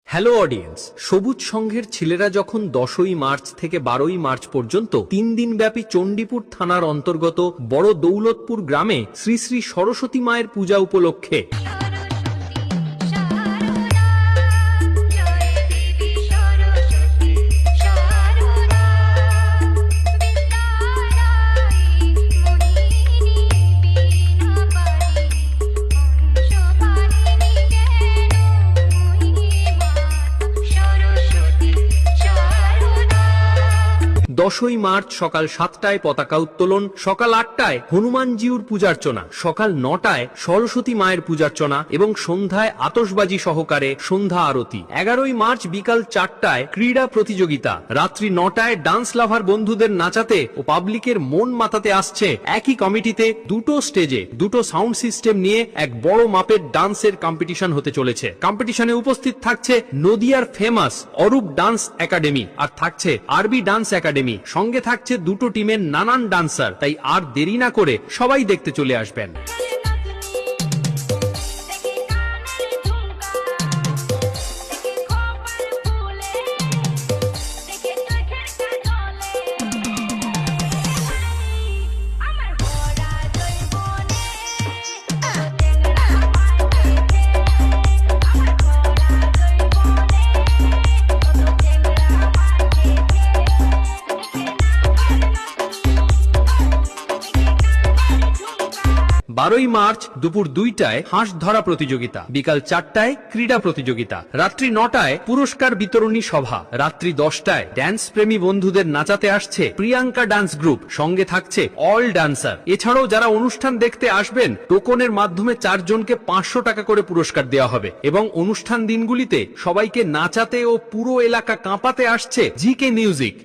Hello audience, সবুজ সংঘের ছেলেরা যখন 10ই মার্চ থেকে 12ই মার্চ পর্যন্ত 3 দিন ব্যাপী চণ্ডীপুর থানার অন্তর্গত বড় দৌলতপুর গ্রামে শ্রী শ্রী সরস্বতী মায়ের পূজা উপলক্ষে দশই মার্চ সকাল 7টায় পতাকা উত্তোলন, সকাল 8টায় হনুমানজিউর পূজার্চনা, সকাল 9টায় সরস্বতী মায়ের পূজার্চনা এবং সন্ধ্যায় আতশবাজি সহকারে সন্ধ্যা আরতি। 11ই মার্চ বিকাল 4টায় ক্রীড়া প্রতিযোগিতা, রাত্রি 9টায় ডান্স লাভার বন্ধুদের নাচাতে ও পাবলিকের মন মাতাতে আসছে একই কমিটিতে দুটো স্টেজে দুটো সাউন্ড সিস্টেম নিয়ে এক বড় মাপের ডান্সের কম্পিটিশন হতে চলেছে। কম্পিটিশনে উপস্থিত থাকছে নদিয়ার ফেমাস অরূপ ডান্স একাডেমি আর থাকছে আরবি ডান্স একাডেমি, সঙ্গে থাকছে দুটো টিমের নানান ডান্সার। তাই আর দেরি না করে সবাই দেখতে চলে আসবেন। বারোই মার্চ দুপুর 2টায় হাঁস ধরা প্রতিযোগিতা, বিকাল 4টায় ক্রীড়া প্রতিযোগিতা, রাত্রি 9টায় পুরস্কার বিতরণী সভা, রাত্রি 10টায় ড্যান্স প্রেমী বন্ধুদের নাচাতে আসছে প্রিয়াঙ্কা ডান্স গ্রুপ, সঙ্গে থাকছে অল ডান্সার। এছাড়াও যারা অনুষ্ঠান দেখতে আসবেন টোকনের মাধ্যমে 4 জনকে 500 টাকা করে পুরস্কার দেওয়া হবে এবং অনুষ্ঠান দিনগুলিতে সবাইকে নাচাতে ও পুরো এলাকা কাঁপাতে আসছে জিকে মিউজিক।